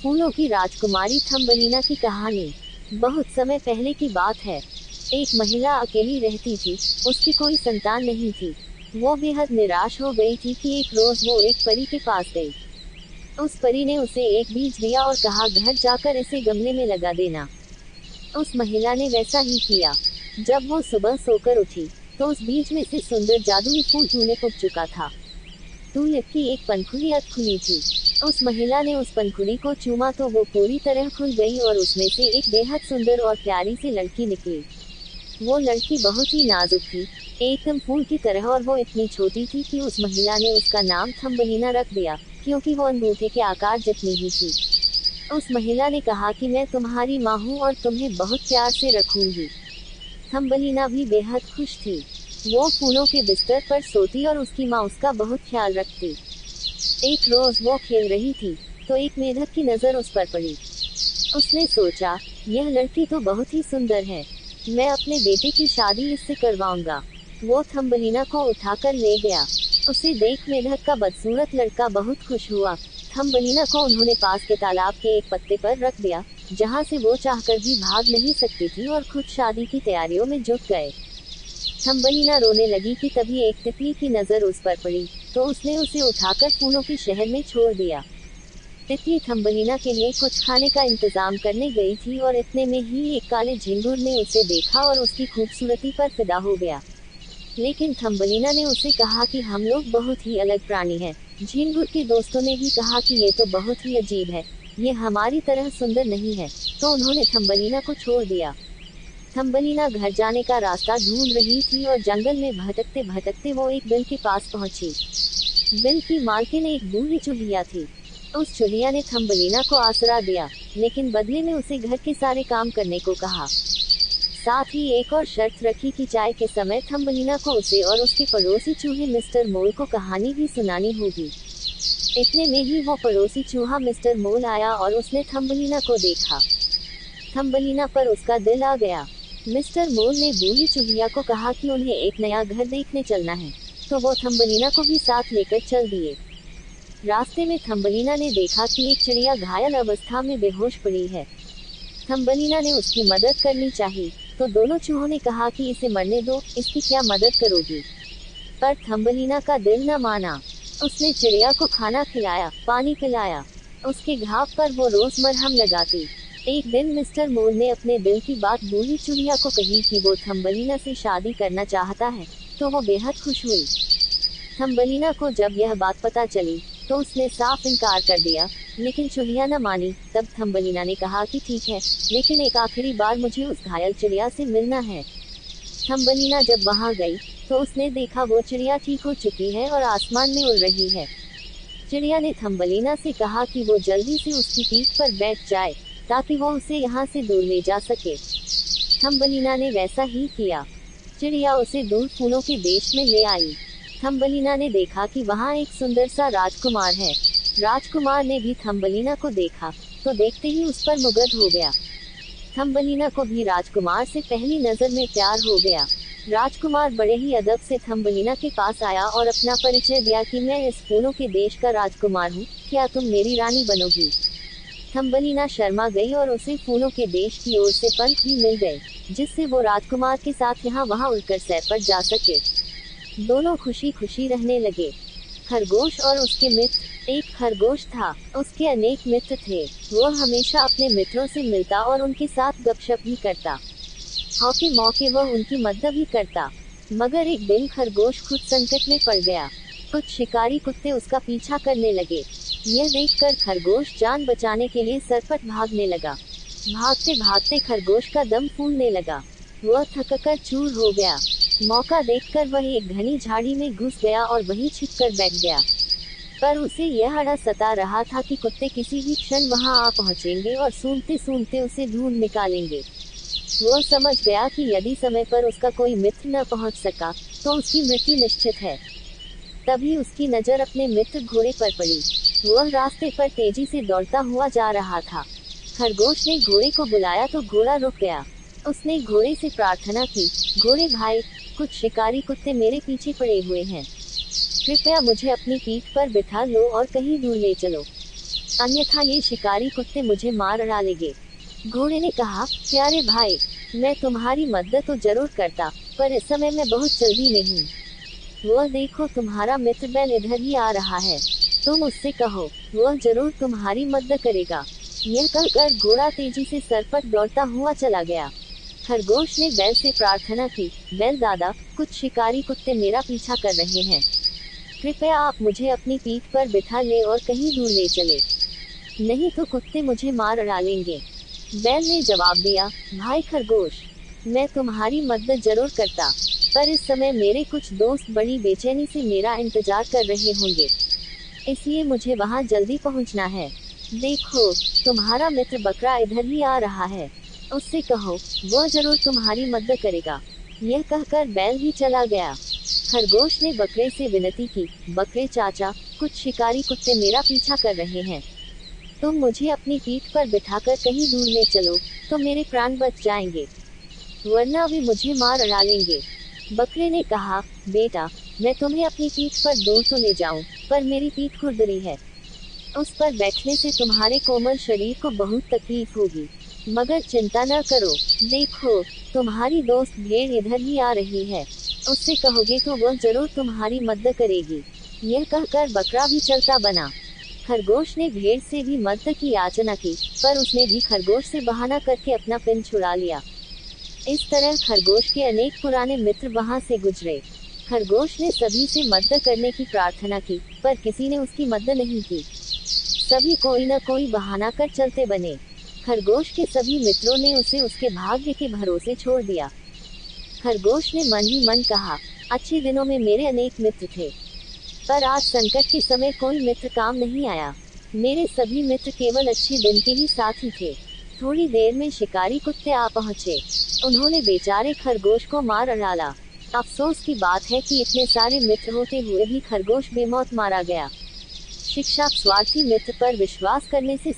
फूलों की राजकुमारी थम्बलीना की कहानी। बहुत समय पहले की बात है। एक महिला अकेली रहती थी। उसकी कोई संतान नहीं थी। वो बेहद निराश हो गई थी कि एक रोज वो एक परी के पास गई। उस परी ने उसे एक बीज दिया और कहा, घर जाकर इसे गमले में लगा देना। उस महिला ने वैसा ही किया। जब वो सुबह सोकर उठी तो उस बीज में से सुंदर जादुई फूल टूलिप उग चुका था। टूलिप की एक पंखुड़ी अध खुली थी। उस महिला ने उस पंखुड़ी को चूमा तो वो पूरी तरह खुल गई और उसमें से एक बेहद सुंदर और प्यारी सी लड़की निकली। वो लड़की बहुत ही नाजुक थी, एकदम फूल की तरह, और वो इतनी छोटी थी कि उस महिला ने उसका नाम थम्बलीना रख दिया, क्योंकि वो अंगूठे के आकार जितनी ही थी। उस महिला ने कहा कि मैं तुम्हारी माँ हूँ और तुम्हें बहुत प्यार से रखूंगी। थम्बलीना भी बेहद खुश थी। वो फूलों के बिस्तर पर सोती और उसकी माँ उसका बहुत ख्याल रखती। एक रोज वो खेल रही थी तो एक मेढक की नजर उस पर पड़ी। उसने सोचा, यह लड़की तो बहुत ही सुंदर है, मैं अपने बेटे की शादी इससे करवाऊंगा। वो थम्बलीना को उठाकर ले गया। उसे देख मेढक का बदसूरत लड़का बहुत खुश हुआ। थम्बलीना को उन्होंने पास के तालाब के एक पत्ते पर रख दिया, जहाँ से वो चाहकर भी भाग नहीं सकती थी, और खुद शादी की तैयारियों में जुट गए। थम्बलीना रोने लगी कि तभी एक तितली की नजर उस पर पड़ी, तो उसने उसे उठाकर फूलों के शहर में छोड़ दिया। तितली थम्बलीना के लिए कुछ खाने का इंतजाम करने गई थी और इतने में ही एक काले झिंगुर ने उसे देखा और उसकी खूबसूरती पर फिदा हो गया। लेकिन थम्बलीना ने उसे कहा कि हम लोग बहुत ही अलग प्राणी हैं। झिंगुर के दोस्तों ने भी कहा कि ये तो बहुत ही अजीब है, ये हमारी तरह सुंदर नहीं है, तो उन्होंने थम्बलीना को छोड़ दिया। थम्बलीना घर जाने का रास्ता ढूंढ रही थी और जंगल में भटकते भटकते वो एक बिल के पास पहुंची। बिल की मालकिन एक बूढ़ी चूहिया थी। उस चूहिया ने थम्बलीना को आसरा दिया, लेकिन बदले में उसे घर के सारे काम करने को कहा। साथ ही एक और शर्त रखी कि चाय के समय थम्बलीना को उसे और उसके पड़ोसी चूहे मिस्टर मोल को कहानी भी सुनानी होगी। इतने में ही वो पड़ोसी चूहा मिस्टर मोल आया और उसने थम्बलीना को देखा। थम्बलीना पर उसका दिल आ गया। मिस्टर मोल ने बूढ़ी चूहिया को कहा कि उन्हें एक नया घर देखने चलना है, तो वो थम्बलीना को भी साथ लेकर चल दिए। रास्ते में थम्बलीना ने देखा कि एक चिड़िया घायल अवस्था में बेहोश पड़ी है। थम्बलीना ने उसकी मदद करनी चाहिए, तो दोनों चूहों ने कहा कि इसे मरने दो, इसकी क्या मदद करोगी। पर थम्बलीना का दिल न माना। उसने चिड़िया को खाना खिलाया, पानी पिलाया। उसके घाव पर वो रोज मरहम लगाती। एक दिन मिस्टर मोल ने अपने दिल की बात बूढ़ी चूहिया को कही कि वो थम्बलीना से शादी करना चाहता है, तो वो बेहद खुश हुई। थम्बलीना को जब यह बात पता चली तो उसने साफ इनकार कर दिया, लेकिन चूहिया न मानी। तब थम्बलीना ने कहा कि ठीक है, लेकिन एक आखिरी बार मुझे उस घायल चिड़िया से मिलना है। थम्बलीना जब वहां गई तो उसने देखा वो चिड़िया ठीक हो चुकी है और आसमान में उड़ रही है। चिड़िया ने थम्बलीना से कहा कि वो जल्दी से उसकी पीठ पर बैठ जाए, ताकि वो उसे यहाँ से दूर ले जा सके। थम्बलीना ने वैसा ही किया। चिड़िया उसे दूर फूलों के देश में ले आई। थम्बलीना ने देखा कि वहाँ एक सुंदर सा राजकुमार है। राजकुमार ने भी थम्बलीना को देखा, तो देखते ही उस पर मुग्ध हो गया। थम्बलीना को भी राजकुमार से पहली नजर में प्यार हो गया। राजकुमार बड़े ही अदब से थम्बलीना के पास आया और अपना परिचय दिया कि मैं इस फूलों के देश का राजकुमार हूँ, क्या तुम मेरी रानी बनोगी। थम्बलीना शर्मा गई और उसे फूलों के देश की ओर से पंख भी मिल गए, जिससे वो राजकुमार के साथ यहाँ वहाँ उड़कर सैर पर जा सके। दोनों खुशी खुशी रहने लगे। खरगोश और उसके मित्र। एक खरगोश था, उसके अनेक मित्र थे। वो हमेशा अपने मित्रों से मिलता और उनके साथ गपशप भी करता। मौके मौके वह उनकी मदद भी करता। मगर एक दिन खरगोश खुद संकट में पड़ गया। कुछ शिकारी कुत्ते उसका पीछा करने लगे। यह देखकर खरगोश जान बचाने के लिए सरपट भागने लगा। भागते भागते खरगोश का दम फूलने लगा। वह थककर चूर हो गया। मौका देखकर वह एक घनी झाड़ी में घुस गया और वहीं छिपकर बैठ गया। पर उसे यह अड़ा सता रहा था कि कुत्ते किसी भी क्षण वहां आ पहुंचेंगे और सूंघते सूंघते उसे ढूंढ निकालेंगे। वह समझ गया कि यदि समय पर उसका कोई मित्र न पहुंच सका, तो उसकी मृत्यु निश्चित है। तभी उसकी नजर अपने मित्र घोड़े पर पड़ी। वह रास्ते पर तेजी से दौड़ता हुआ जा रहा था। खरगोश ने घोड़े को बुलाया तो घोड़ा रुक गया। उसने घोड़े से प्रार्थना की, घोड़े भाई, कुछ शिकारी कुत्ते मेरे पीछे पड़े हुए हैं, कृपया मुझे अपनी पीठ पर बिठा लो और कहीं दूर ले चलो। अन्यथा ये शिकारी कुत्ते मुझे मार डालेंगे। घोड़े ने कहा, प्यारे भाई, मैं तुम्हारी मदद तो जरूर करता, पर इस समय मैं बहुत जल्दी में हूँ। वह देखो, तुम्हारा मित्र बैल इधर ही आ रहा है, तुम उससे कहो, वह जरूर तुम्हारी मदद करेगा। यह कहकर घोड़ा तेजी से सरपट दौड़ता हुआ चला गया। खरगोश ने बैल से प्रार्थना की, बैल दादा, कुछ शिकारी कुत्ते मेरा पीछा कर रहे हैं, कृपया आप मुझे अपनी पीठ पर बिठा ले और कहीं दूर ले चले, नहीं तो कुत्ते मुझे मार डालेंगे। बैल ने जवाब दिया, भाई खरगोश, मैं तुम्हारी मदद जरूर करता, पर इस समय मेरे कुछ दोस्त बड़ी बेचैनी से मेरा इंतजार कर रहे होंगे, इसलिए मुझे वहां जल्दी पहुंचना है। देखो, तुम्हारा मित्र बकरा इधर ही आ रहा है, उससे कहो, वह जरूर तुम्हारी मदद करेगा। यह कहकर बैल भी चला गया। खरगोश ने बकरे से विनती की, बकरे चाचा, कुछ शिकारी कुत्ते मेरा पीछा कर रहे हैं, तुम मुझे अपनी पीठ पर बिठाकर कहीं दूर ले चलो, तो मेरे प्राण बच जाएंगे, वरना वे मुझे मार डालेंगे। बकरे ने कहा, बेटा, मैं तुम्हें अपनी पीठ पर दूर तो ले जाऊं, पर मेरी पीठ खुरदरी है, उस पर बैठने से तुम्हारे कोमल शरीर को बहुत तकलीफ होगी, मगर चिंता न करो, देखो, तुम्हारी दोस्त भेड़ इधर ही आ रही है, उससे कहोगे तो वह जरूर तुम्हारी मदद करेगी। यह कहकर बकरा भी चलता बना। खरगोश ने भेड़ से भी मदद की याचना की, पर उसने भी खरगोश से बहाना करके अपना पिन छुड़ा लिया। इस तरह खरगोश के अनेक पुराने मित्र वहां से गुजरे। खरगोश ने सभी से मदद करने की प्रार्थना की, पर किसी ने उसकी मदद नहीं की। सभी कोई न कोई बहाना कर चलते बने। खरगोश के सभी मित्रों ने उसे उसके भाग्य के भरोसे छोड़ दिया। खरगोश ने मन ही मन कहा, अच्छे दिनों में मेरे अनेक मित्र थे, पर आज संकट के समय कोई मित्र काम नहीं आया। मेरे सभी मित्र केवल अच्छे दिन के ही साथी थे। थोड़ी देर में शिकारी कुत्ते आ पहुंचे। उन्होंने बेचारे खरगोश को मार डाला। अफसोस की बात है कि इतने सारे मित्र होते हुए भी खरगोश बेमौत मारा गया। शिक्षा, स्वार्थी मित्र पर विश्वास करने से